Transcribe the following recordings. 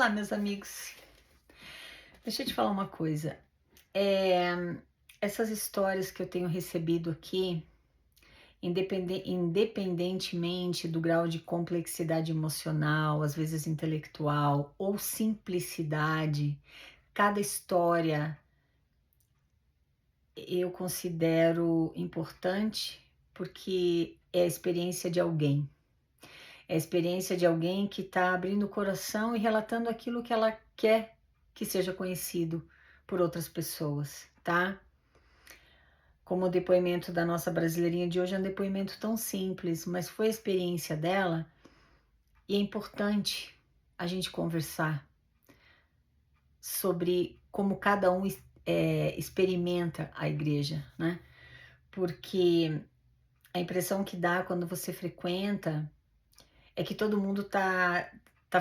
Olá, meus amigos. Deixa eu te falar uma coisa. Essas histórias que eu tenho recebido aqui, independentemente do grau de complexidade emocional, às vezes intelectual ou simplicidade, cada história eu considero importante porque é a experiência de alguém. É a experiência de alguém que está abrindo o coração e relatando aquilo que ela quer que seja conhecido por outras pessoas, tá? Como o depoimento da nossa brasileirinha de hoje é um depoimento tão simples, mas foi a experiência dela e é importante a gente conversar sobre como cada um experimenta a igreja, né? Porque a impressão que dá quando você frequenta é que todo mundo tá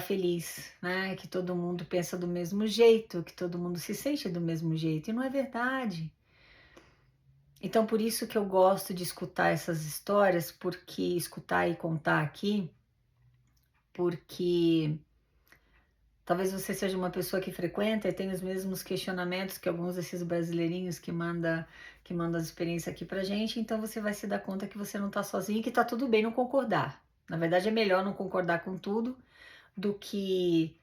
feliz, né? Que todo mundo pensa do mesmo jeito, que todo mundo se sente do mesmo jeito, e não é verdade. Então, por isso que eu gosto de escutar essas histórias, porque escutar e contar aqui, porque talvez você seja uma pessoa que frequenta e tem os mesmos questionamentos que alguns desses brasileirinhos que manda as experiências aqui pra gente, então você vai se dar conta que você não tá sozinho e que tá tudo bem não concordar. Na verdade, é melhor não concordar com tudo do que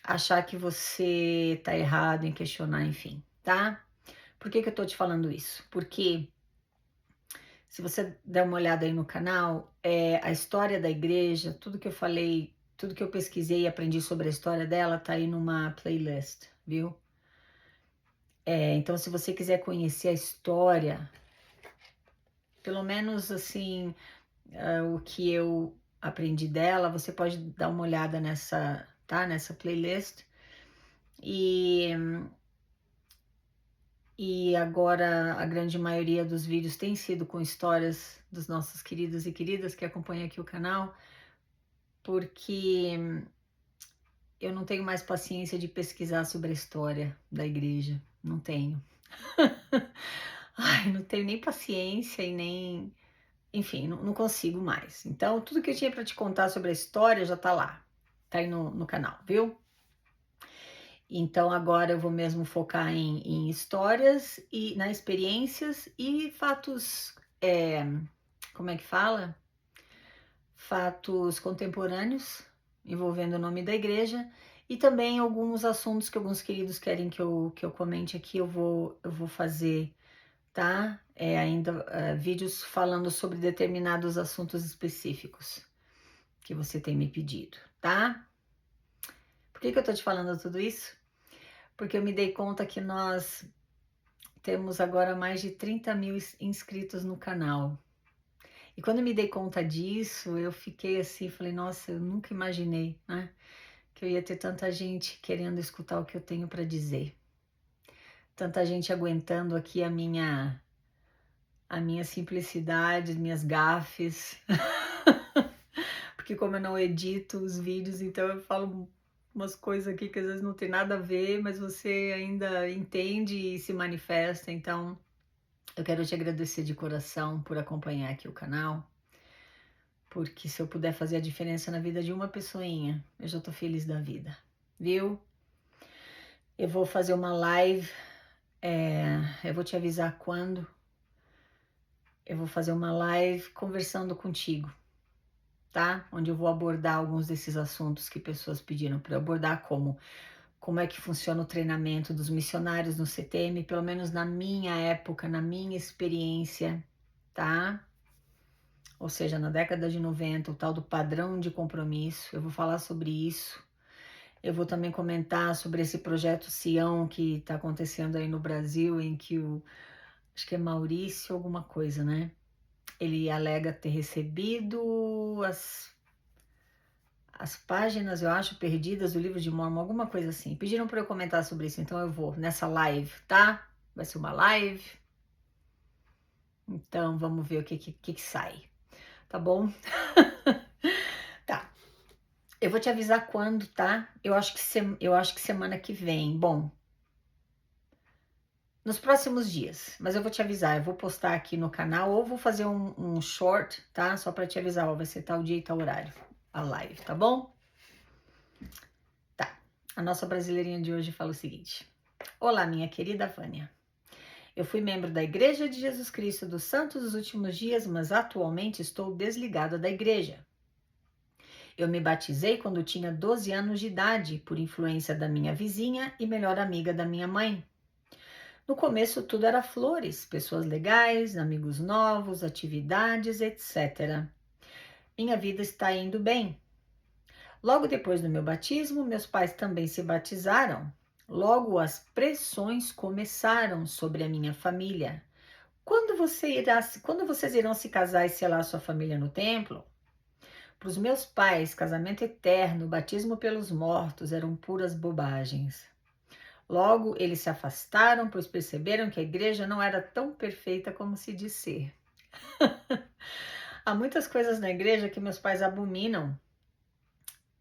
achar que você tá errado em questionar, enfim, tá? Por que que eu tô te falando isso? Porque se você der uma olhada aí no canal, a história da igreja, tudo que eu falei, tudo que eu pesquisei e aprendi sobre a história dela tá aí numa playlist, viu? Então, se você quiser conhecer a história, pelo menos assim, o que eu aprendi dela, você pode dar uma olhada nessa, tá? Nessa playlist. E agora a grande maioria dos vídeos tem sido com histórias dos nossos queridos e queridas que acompanham aqui o canal, porque eu não tenho mais paciência de pesquisar sobre a história da igreja. Não tenho. Ai, não tenho nem paciência e nem. Enfim, não consigo mais. Então, tudo que eu tinha para te contar sobre a história já tá lá. Tá aí no canal, viu? Então, agora eu vou mesmo focar em histórias e nas experiências e fatos. Como é que fala? Fatos contemporâneos envolvendo o nome da igreja e também alguns assuntos que alguns queridos querem que eu comente aqui, eu vou fazer, tá? Ainda vídeos falando sobre determinados assuntos específicos que você tem me pedido, tá? Por que eu tô te falando tudo isso? Porque eu me dei conta que nós temos agora mais de 30 mil inscritos no canal. E quando eu me dei conta disso, eu fiquei assim, falei, nossa, eu nunca imaginei, né? Que eu ia ter tanta gente querendo escutar o que eu tenho para dizer. Tanta gente aguentando aqui a minha simplicidade, minhas gafes. Porque como eu não edito os vídeos, então eu falo umas coisas aqui que às vezes não tem nada a ver, mas você ainda entende e se manifesta. Então, eu quero te agradecer de coração por acompanhar aqui o canal. Porque se eu puder fazer a diferença na vida de uma pessoinha, eu já tô feliz da vida, viu? Eu vou fazer uma live, eu vou te avisar quando. Eu vou fazer uma live conversando contigo, tá? Onde eu vou abordar alguns desses assuntos que pessoas pediram para eu abordar, como é que funciona o treinamento dos missionários no CTM, pelo menos na minha época, na minha experiência, tá? Ou seja, na década de 90, o tal do padrão de compromisso, eu vou falar sobre isso. Eu vou também comentar sobre esse projeto Sião que está acontecendo aí no Brasil, em que acho que é Maurício alguma coisa, né? Ele alega ter recebido as páginas, eu acho, perdidas do livro de Mormon, alguma coisa assim. Pediram para eu comentar sobre isso, então eu vou nessa live, tá? Vai ser uma live. Então vamos ver o que sai, tá bom? Tá. Eu vou te avisar quando, tá? Eu acho que semana que vem. Bom, nos próximos dias, mas eu vou te avisar, eu vou postar aqui no canal ou vou fazer um short, tá? Só para te avisar, ó, vai ser tal dia e tal horário, a live, tá bom? Tá. A nossa brasileirinha de hoje fala o seguinte: Olá, minha querida Vânia. Eu fui membro da Igreja de Jesus Cristo dos Santos dos Últimos Dias, mas atualmente estou desligada da igreja. Eu me batizei quando tinha 12 anos de idade, por influência da minha vizinha e melhor amiga da minha mãe. No começo tudo era flores, pessoas legais, amigos novos, atividades, etc. Minha vida está indo bem. Logo depois do meu batismo, meus pais também se batizaram. Logo as pressões começaram sobre a minha família. Quando vocês irão se casar e selar sua família no templo? Para os meus pais, casamento eterno, batismo pelos mortos eram puras bobagens. Logo, eles se afastaram, pois perceberam que a igreja não era tão perfeita como se diz ser. Há muitas coisas na igreja que meus pais abominam.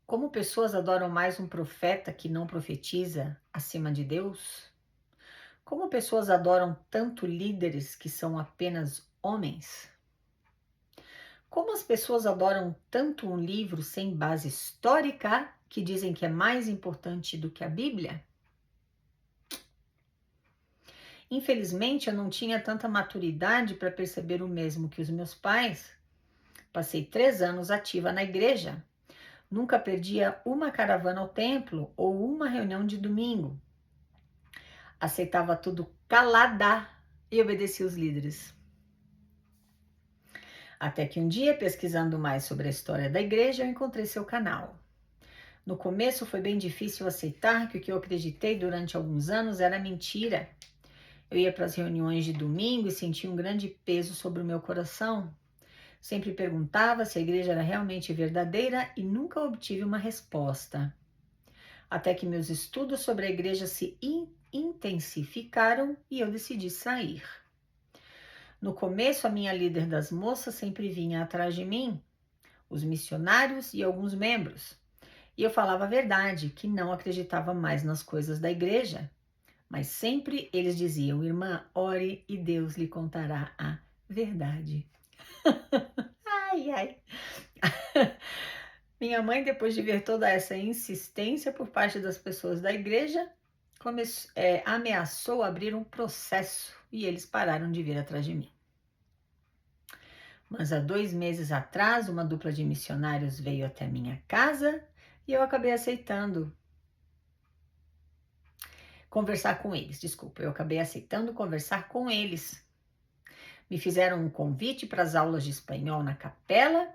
Como pessoas adoram mais um profeta que não profetiza acima de Deus? Como pessoas adoram tanto líderes que são apenas homens? Como as pessoas adoram tanto um livro sem base histórica que dizem que é mais importante do que a Bíblia? Infelizmente, eu não tinha tanta maturidade para perceber o mesmo que os meus pais. Passei 3 anos ativa na igreja. Nunca perdia uma caravana ao templo ou uma reunião de domingo. Aceitava tudo calada e obedecia os líderes. Até que um dia, pesquisando mais sobre a história da igreja, eu encontrei seu canal. No começo foi bem difícil aceitar que o que eu acreditei durante alguns anos era mentira. Eu ia para as reuniões de domingo e sentia um grande peso sobre o meu coração. Sempre perguntava se a igreja era realmente verdadeira e nunca obtive uma resposta. Até que meus estudos sobre a igreja se intensificaram e eu decidi sair. No começo, a minha líder das moças sempre vinha atrás de mim, os missionários e alguns membros. E eu falava a verdade, que não acreditava mais nas coisas da igreja. Mas sempre eles diziam: irmã, ore e Deus lhe contará a verdade. Ai, ai. Minha mãe, depois de ver toda essa insistência por parte das pessoas da igreja, ameaçou abrir um processo e eles pararam de vir atrás de mim. Mas há 2 meses atrás, uma dupla de missionários veio até minha casa e eu acabei aceitando conversar com eles. Eu acabei aceitando conversar com eles. Me fizeram um convite para as aulas de espanhol na capela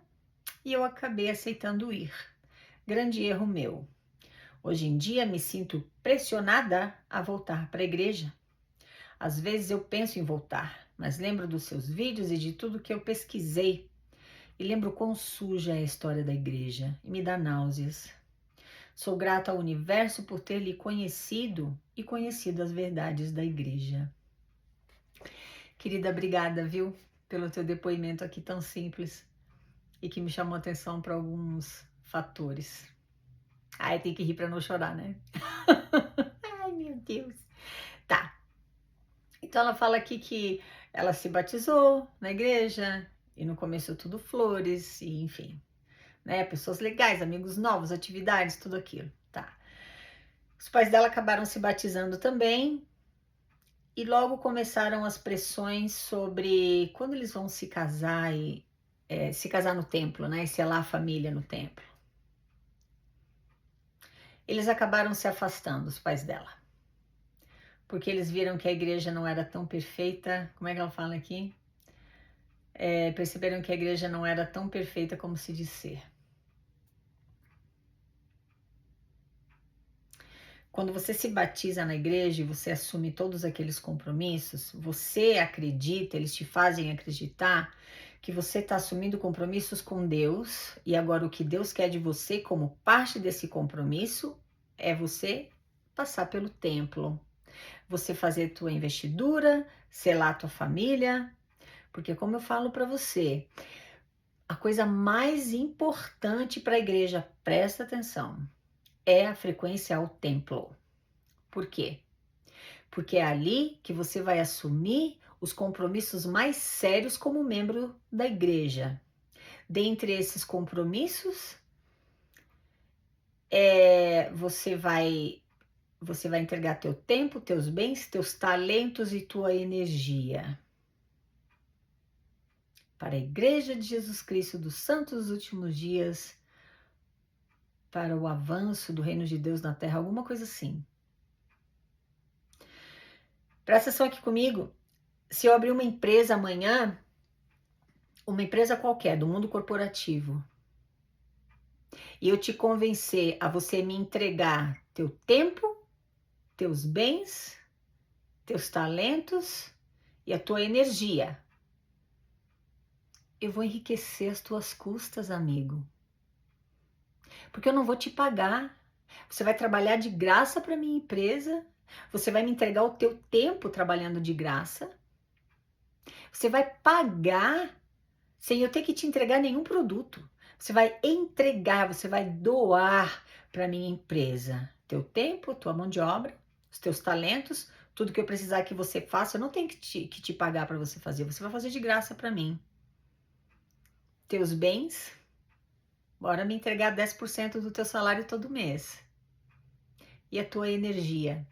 e eu acabei aceitando ir. Grande erro meu. Hoje em dia me sinto pressionada a voltar para a igreja. Às vezes eu penso em voltar, mas lembro dos seus vídeos e de tudo que eu pesquisei. E lembro quão suja é a história da igreja e me dá náuseas. Sou grata ao universo por ter lhe conhecido e conhecido as verdades da igreja. Querida, obrigada, viu, pelo teu depoimento aqui tão simples e que me chamou a atenção para alguns fatores. Ai, tem que rir para não chorar, né? Ai, meu Deus. Tá. Então ela fala aqui que ela se batizou na igreja e no começo tudo flores e enfim, né? Pessoas legais, amigos novos, atividades, tudo aquilo, tá? Os pais dela acabaram se batizando também e logo começaram as pressões sobre quando eles vão se casar e se casar no templo, né? E selar a família no templo. Eles acabaram se afastando, os pais dela, porque eles viram que a igreja não era tão perfeita. Como é que ela fala aqui? Perceberam que a igreja não era tão perfeita como se diz ser. Quando você se batiza na igreja e você assume todos aqueles compromissos, você acredita, eles te fazem acreditar que você está assumindo compromissos com Deus e agora o que Deus quer de você como parte desse compromisso é você passar pelo templo, você fazer tua investidura, selar tua família, porque como eu falo para você, a coisa mais importante para a igreja, presta atenção, é a frequência ao templo. Por quê? Porque é ali que você vai assumir os compromissos mais sérios como membro da igreja. Dentre esses compromissos, você vai entregar teu tempo, teus bens, teus talentos e tua energia para a Igreja de Jesus Cristo dos Santos dos Últimos Dias, para o avanço do reino de Deus na Terra, alguma coisa assim. Presta atenção aqui comigo. Se eu abrir uma empresa amanhã, uma empresa qualquer do mundo corporativo, e eu te convencer a você me entregar teu tempo, teus bens, teus talentos e a tua energia, eu vou enriquecer as tuas custas, amigo. Porque eu não vou te pagar. Você vai trabalhar de graça para minha empresa, você vai me entregar o teu tempo trabalhando de graça, você vai pagar sem eu ter que te entregar nenhum produto. Você vai entregar, você vai doar para minha empresa teu tempo, tua mão de obra, os teus talentos, tudo que eu precisar que você faça, eu não tenho que te pagar para você fazer, você vai fazer de graça para mim. Teus bens, bora me entregar 10% do teu salário todo mês. E a tua energia?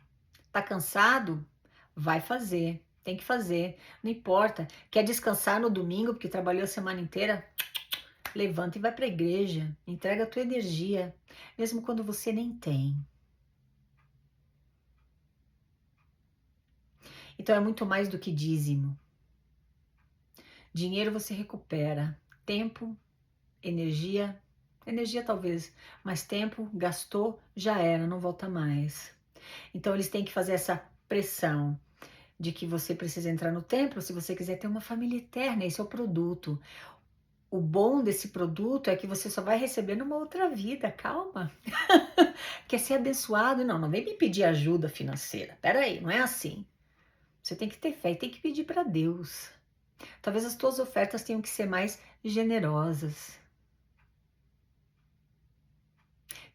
Tá cansado? Vai fazer, tem que fazer, não importa. Quer descansar no domingo porque trabalhou a semana inteira? Levanta e vai para a igreja, entrega a tua energia, mesmo quando você nem tem. Então é muito mais do que dízimo. Dinheiro você recupera, tempo, energia talvez, mas tempo gastou, já era, não volta mais. Então eles têm que fazer essa pressão de que você precisa entrar no templo se você quiser ter uma família eterna, esse é o produto. O bom desse produto é que você só vai receber numa outra vida, calma. Quer ser abençoado? Não vem me pedir ajuda financeira. Peraí, não é assim. Você tem que ter fé e tem que pedir para Deus. Talvez as tuas ofertas tenham que ser mais generosas.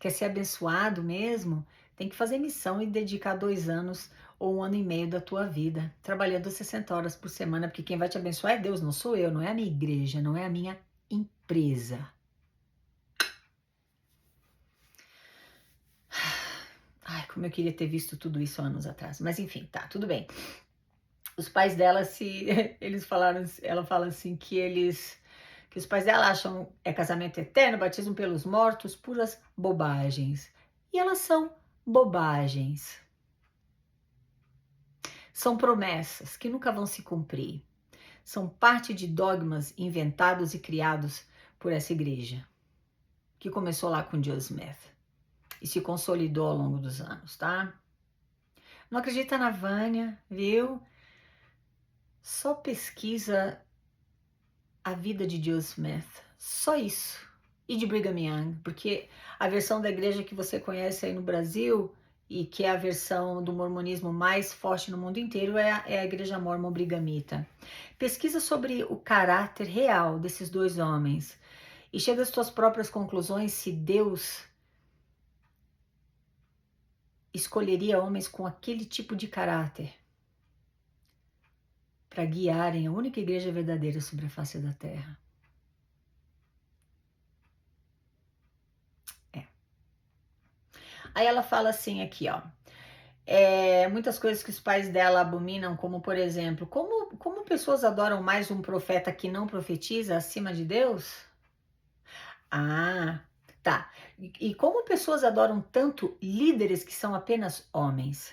Quer ser abençoado mesmo? Tem que fazer missão e dedicar 2 anos ou 1 ano e meio da tua vida, trabalhando 60 horas por semana, porque quem vai te abençoar é Deus, não sou eu, não é a minha igreja, não é a minha empresa. Ai, como eu queria ter visto tudo isso anos atrás. Mas enfim, tá, tudo bem. Os pais dela ela fala assim que os pais dela acham casamento eterno, batismo pelos mortos, puras bobagens. E elas são bobagens. São promessas que nunca vão se cumprir. São parte de dogmas inventados e criados por essa igreja, que começou lá com Joe Smith e se consolidou ao longo dos anos, tá? Não acredita na Vânia, viu? Só pesquisa a vida de Joe Smith, só isso. E de Brigham Young, porque a versão da igreja que você conhece aí no Brasil e que é a versão do mormonismo mais forte no mundo inteiro é a igreja mormon brigamita. Pesquisa sobre o caráter real desses dois homens e chega às suas próprias conclusões se Deus escolheria homens com aquele tipo de caráter para guiarem a única igreja verdadeira sobre a face da terra. Aí ela fala assim aqui, ó. Muitas coisas que os pais dela abominam, como por exemplo, como pessoas adoram mais um profeta que não profetiza acima de Deus? Ah, tá. E como pessoas adoram tanto líderes que são apenas homens?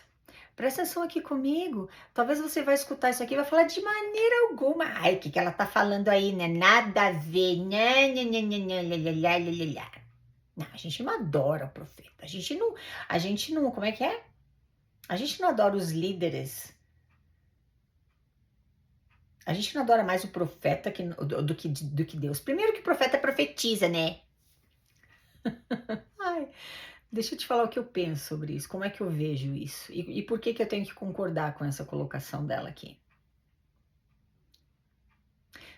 Presta atenção aqui comigo. Talvez você vai escutar isso aqui e vai falar de maneira alguma. Ai, o que ela tá falando aí, né? Nada a ver. Não, a gente não adora o profeta. A gente não, como é que é? A gente não adora os líderes. A gente não adora mais o profeta do que Deus. Primeiro que o profeta profetiza, né? Ai, deixa eu te falar o que eu penso sobre isso, como é que eu vejo isso e por que eu tenho que concordar com essa colocação dela aqui.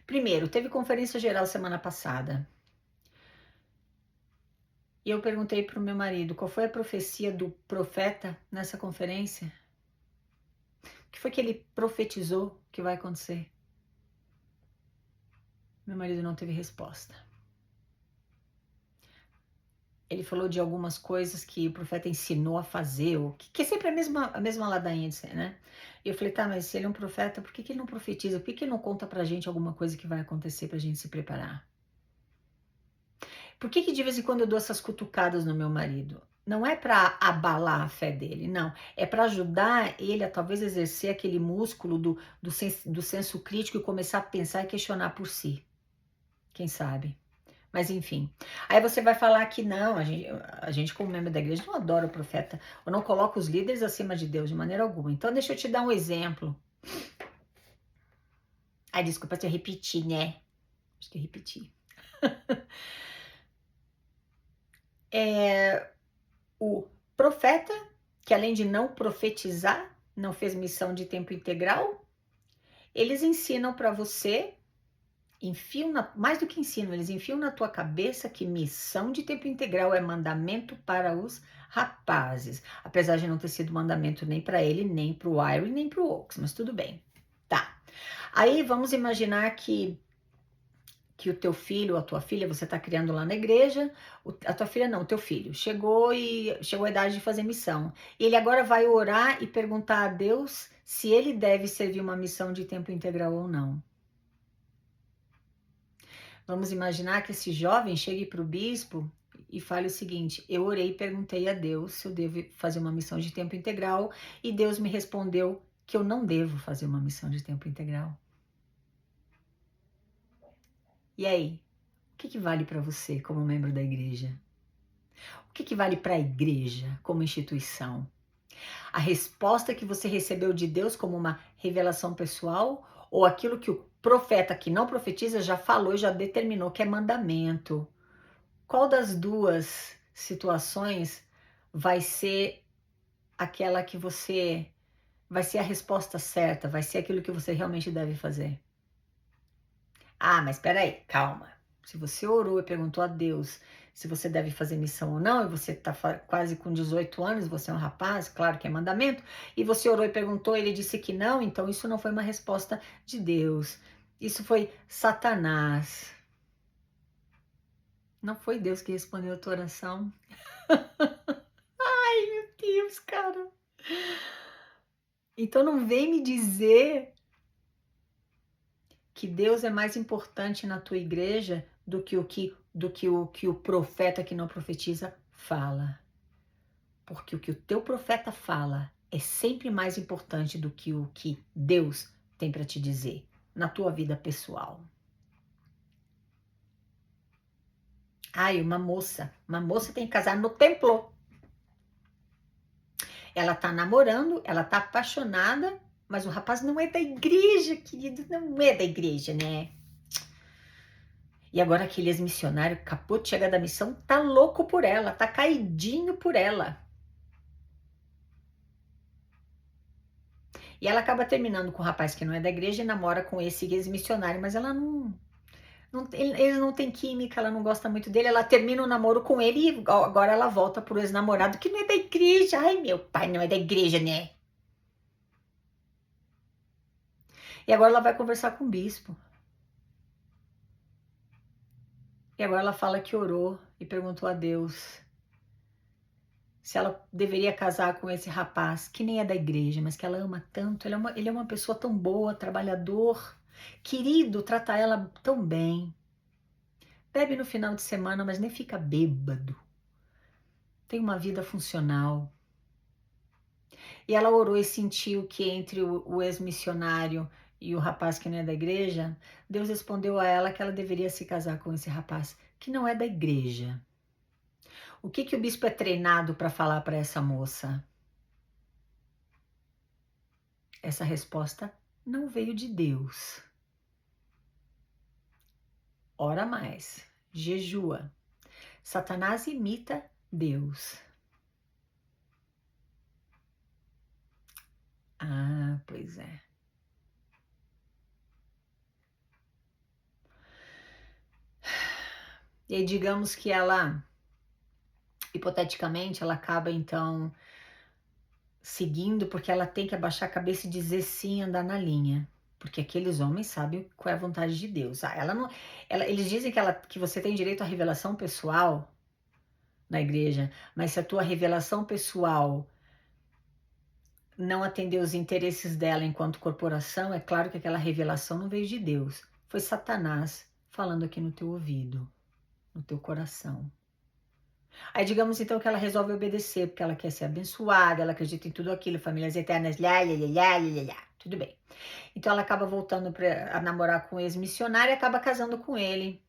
Primeiro, teve conferência geral semana passada. E eu perguntei para o meu marido qual foi a profecia do profeta nessa conferência. O que foi que ele profetizou que vai acontecer? Meu marido não teve resposta. ele falou de algumas coisas que o profeta ensinou a fazer, que é sempre a mesma ladainha de ser, né? E eu falei, tá, mas se ele é um profeta, por que que ele não profetiza? Por que que ele não conta pra gente alguma coisa que vai acontecer pra gente se preparar? Por que que de vez em quando eu dou essas cutucadas no meu marido? Não é para abalar a fé dele, não. É para ajudar ele a talvez exercer aquele músculo do senso crítico e começar a pensar e questionar por si. Quem sabe? Mas enfim. Aí você vai falar que não, a gente como membro da igreja não adora o profeta, ou não coloca os líderes acima de Deus de maneira alguma. Então deixa eu te dar um exemplo. Ai, desculpa se eu repetir, né? Acho que eu repeti. O profeta, que além de não profetizar, não fez missão de tempo integral, eles ensinam para você, mais do que ensinam, eles enfiam na tua cabeça que missão de tempo integral é mandamento para os rapazes, apesar de não ter sido mandamento nem para ele, nem para o Iron, nem para o Oaks, mas tudo bem. Tá. Aí vamos imaginar que o teu filho ou a tua filha, você está criando lá na igreja, a tua filha não, o teu filho, chegou a idade de fazer missão. E ele agora vai orar e perguntar a Deus se ele deve servir uma missão de tempo integral ou não. Vamos imaginar que esse jovem chegue para o bispo e fale o seguinte: eu orei e perguntei a Deus se eu devo fazer uma missão de tempo integral e Deus me respondeu que eu não devo fazer uma missão de tempo integral. E aí? O que vale para você como membro da igreja? O que vale para a igreja como instituição? A resposta que você recebeu de Deus como uma revelação pessoal ou aquilo que o profeta que não profetiza já falou e já determinou que é mandamento? Qual das duas situações vai ser aquela que você vai ser a resposta certa, vai ser aquilo que você realmente deve fazer? Ah, mas espera aí, calma. Se você orou e perguntou a Deus se você deve fazer missão ou não, e você está quase com 18 anos, você é um rapaz, claro que é mandamento, e você orou e perguntou, ele disse que não, então isso não foi uma resposta de Deus. Isso foi Satanás. Não foi Deus que respondeu a tua oração. Ai, meu Deus, cara. Então não vem me dizer que Deus é mais importante na tua igreja do que o profeta que não profetiza fala. Porque o que o teu profeta fala é sempre mais importante do que o que Deus tem para te dizer na tua vida pessoal. Ai, uma moça tem que casar no templo. Ela tá namorando, ela tá apaixonada, mas o rapaz não é da igreja, querido, não é da igreja, né? E agora aquele ex-missionário acabou de chegar da missão, tá louco por ela, tá caidinho por ela. E ela acaba terminando com o rapaz que não é da igreja e namora com esse ex-missionário, mas ela eles não têm química, ela não gosta muito dele, ela termina o namoro com ele e agora ela volta pro ex-namorado que não é da igreja. Ai, meu pai não é da igreja, né? E agora ela vai conversar com o bispo. E agora ela fala que orou e perguntou a Deus se ela deveria casar com esse rapaz, que nem é da igreja, mas que ela ama tanto. Ele é uma pessoa tão boa, trabalhador, querido, trata ela tão bem. Bebe no final de semana, mas nem fica bêbado. Tem uma vida funcional. E ela orou e sentiu que entre o ex-missionário e o rapaz que não é da igreja, Deus respondeu a ela que ela deveria se casar com esse rapaz que não é da igreja. O que o bispo é treinado para falar para essa moça? Essa resposta não veio de Deus. Ora mais, jejua. Satanás imita Deus. Ah, pois é. E aí, digamos que ela, hipoteticamente, ela acaba então seguindo porque ela tem que abaixar a cabeça e dizer sim, andar na linha. Porque aqueles homens sabem qual é a vontade de Deus. Ah, ela não, eles dizem que você tem direito à revelação pessoal. na igreja, mas se a tua revelação pessoal não atender os interesses dela enquanto corporação, é claro que aquela revelação não veio de Deus. Foi Satanás falando aqui no teu ouvido, no teu coração. Aí digamos então que ela resolve obedecer, porque ela quer ser abençoada, ela acredita em tudo aquilo, famílias eternas, lá, lá, lá, lá, lá, lá, tudo bem. Então ela acaba voltando a namorar com o ex-missionário e acaba casando com ele.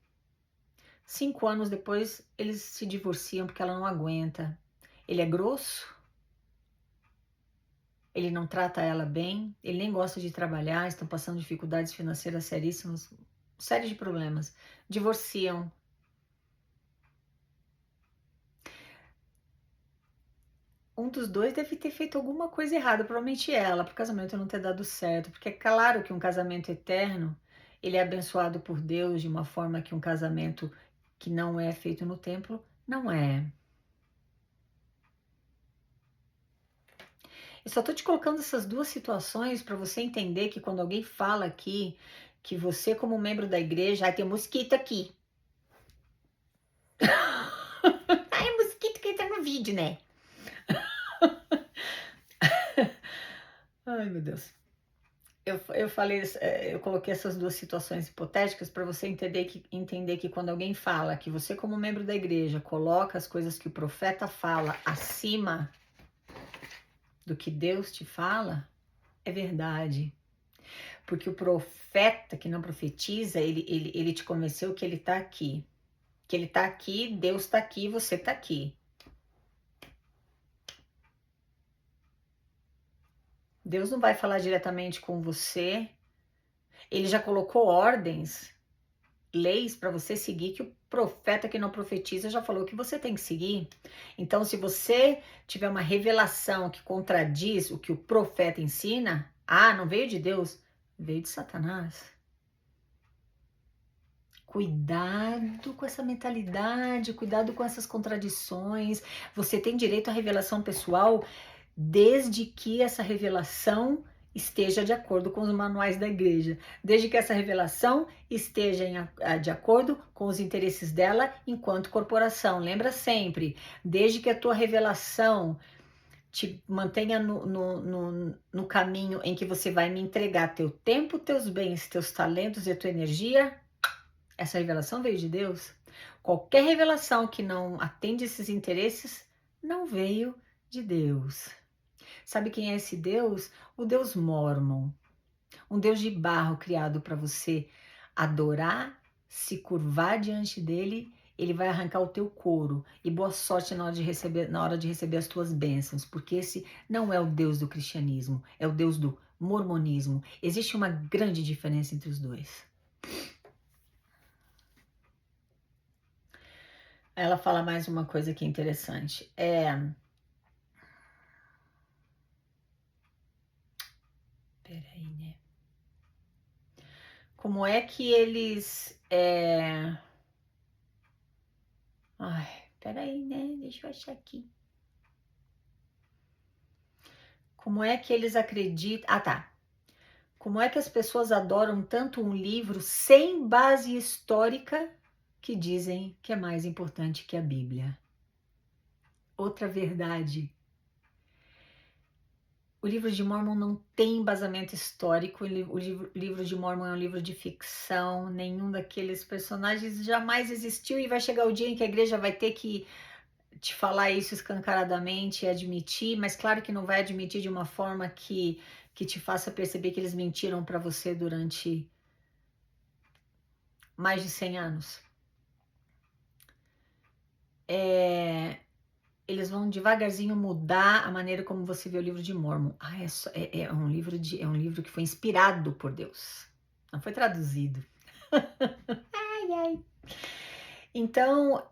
5 anos depois, eles se divorciam porque ela não aguenta. Ele é grosso, ele não trata ela bem, ele nem gosta de trabalhar, estão passando dificuldades financeiras seríssimas, série de problemas. Divorciam. Um dos dois deve ter feito alguma coisa errada, provavelmente ela, para o casamento não ter dado certo, porque é claro que um casamento eterno, ele é abençoado por Deus de uma forma que um casamento que não é feito no templo, não é. Eu só tô te colocando essas duas situações para você entender que quando alguém fala aqui que você como membro da igreja, tem um mosquito aqui. Ai, mosquito que tá no vídeo, né? Ai, meu Deus. Eu falei, eu coloquei essas duas situações hipotéticas para você entender que quando alguém fala que você, como membro da igreja, coloca as coisas que o profeta fala acima do que Deus te fala, é verdade. Porque o profeta que não profetiza, ele te convenceu que ele tá aqui. Que ele tá aqui, Deus tá aqui, você tá aqui. Deus não vai falar diretamente com você. Ele já colocou ordens, leis para você seguir que o profeta que não profetiza já falou que você tem que seguir. Então, se você tiver uma revelação que contradiz o que o profeta ensina, não veio de Deus, veio de Satanás. Cuidado com essa mentalidade, cuidado com essas contradições. Você tem direito à revelação pessoal desde que essa revelação esteja de acordo com os manuais da igreja, desde que essa revelação esteja de acordo com os interesses dela enquanto corporação. Lembra sempre, desde que a tua revelação te mantenha no caminho em que você vai me entregar teu tempo, teus bens, teus talentos e a tua energia, essa revelação veio de Deus. Qualquer revelação que não atende esses interesses não veio de Deus. Sabe quem é esse Deus? O Deus Mórmon. Um Deus de barro criado para você adorar, se curvar diante dele, ele vai arrancar o teu couro. E boa sorte na hora de receber as tuas bênçãos, porque esse não é o Deus do cristianismo, é o Deus do mormonismo. Existe uma grande diferença entre os dois. Ela fala mais uma coisa que é interessante. Peraí, né? Como é que eles... Ai, peraí, né? Deixa eu achar aqui. Como é que eles acreditam... tá. Como é que as pessoas adoram tanto um livro sem base histórica que dizem que é mais importante que a Bíblia? Outra verdade. O livro de Mórmon não tem embasamento histórico, o livro de Mórmon é um livro de ficção, nenhum daqueles personagens jamais existiu e vai chegar o dia em que a igreja vai ter que te falar isso escancaradamente e admitir, mas claro que não vai admitir de uma forma que te faça perceber que eles mentiram para você durante mais de 100 anos. Eles vão devagarzinho mudar a maneira como você vê o livro de Mórmon. É um livro que foi inspirado por Deus. Não foi traduzido. Ai, ai. Então,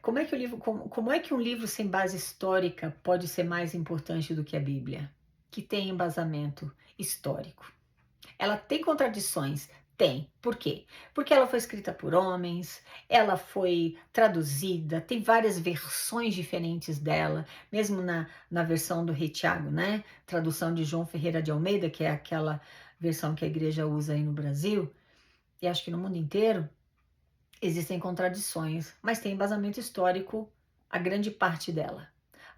como é que um livro sem base histórica pode ser mais importante do que a Bíblia? Que tem embasamento histórico. Ela tem contradições? Tem. Por quê? Porque ela foi escrita por homens, ela foi traduzida, tem várias versões diferentes dela, mesmo na versão do Rei Tiago, né? Tradução de João Ferreira de Almeida, que é aquela versão que a igreja usa aí no Brasil, e acho que no mundo inteiro. Existem contradições, mas tem embasamento histórico a grande parte dela.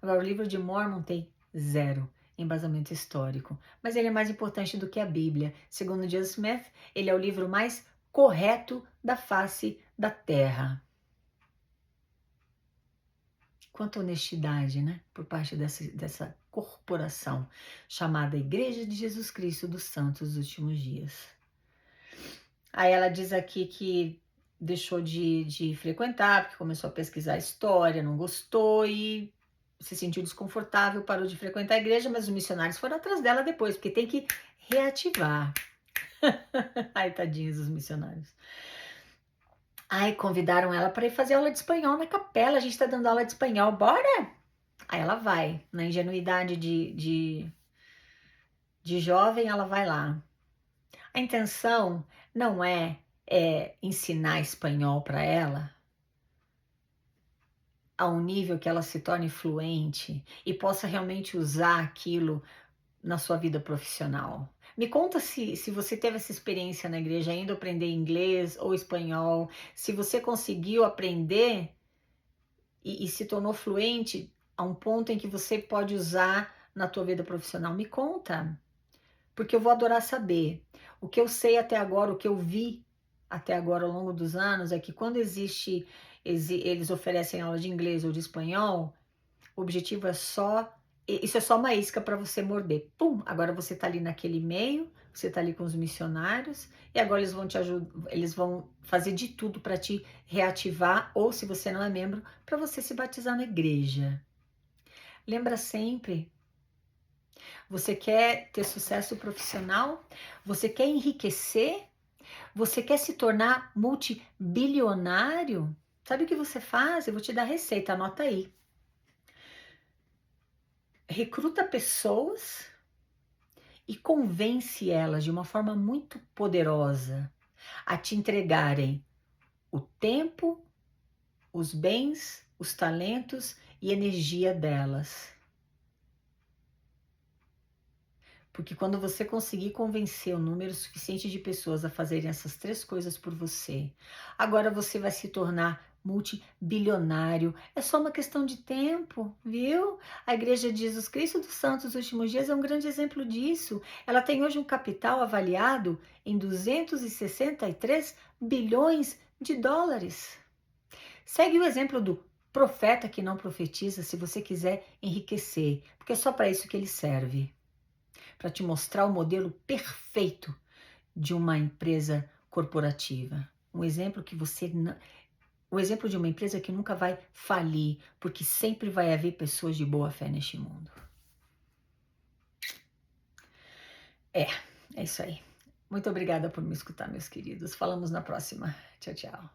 Agora, o livro de Mormon tem zero embasamento histórico, mas ele é mais importante do que a Bíblia. Segundo Joseph Smith, ele é o livro mais correto da face da Terra. Quanta honestidade, né? Por parte dessa corporação chamada Igreja de Jesus Cristo dos Santos dos Últimos Dias. Aí ela diz aqui que deixou de frequentar, porque começou a pesquisar história, não gostou e se sentiu desconfortável, parou de frequentar a igreja, mas os missionários foram atrás dela depois, porque tem que reativar. Ai, tadinhos os missionários. Ai, convidaram ela para ir fazer aula de espanhol na capela, a gente tá dando aula de espanhol, bora? Aí ela vai, na ingenuidade de jovem, ela vai lá. A intenção não é ensinar espanhol para ela a um nível que ela se torne fluente e possa realmente usar aquilo na sua vida profissional. Me conta se você teve essa experiência na igreja, indo aprender inglês ou espanhol, se você conseguiu aprender e se tornou fluente a um ponto em que você pode usar na tua vida profissional. Me conta, porque eu vou adorar saber. O que eu sei até agora, o que eu vi até agora ao longo dos anos é que quando eles oferecem aula de inglês ou de espanhol, o objetivo é só, isso é só uma isca para você morder. Pum, agora você está ali naquele meio, você está ali com os missionários e agora eles vão te ajudar, eles vão fazer de tudo para te reativar ou se você não é membro, para você se batizar na igreja. Lembra sempre, você quer ter sucesso profissional? Você quer enriquecer? Você quer se tornar multibilionário? Sabe o que você faz? Eu vou te dar a receita, anota aí. Recruta pessoas e convence elas de uma forma muito poderosa a te entregarem o tempo, os bens, os talentos e energia delas. Porque quando você conseguir convencer o número suficiente de pessoas a fazerem essas 3 coisas por você, agora você vai se tornar multibilionário. É só uma questão de tempo, viu? A Igreja de Jesus Cristo dos Santos dos Últimos Dias é um grande exemplo disso. Ela tem hoje um capital avaliado em 263 bilhões de dólares. Segue o exemplo do profeta que não profetiza se você quiser enriquecer, porque é só para isso que ele serve. Para te mostrar o modelo perfeito de uma empresa corporativa. Um exemplo que você não, o exemplo de uma empresa que nunca vai falir, porque sempre vai haver pessoas de boa fé neste mundo. É isso aí. Muito obrigada por me escutar, meus queridos. Falamos na próxima. Tchau, tchau.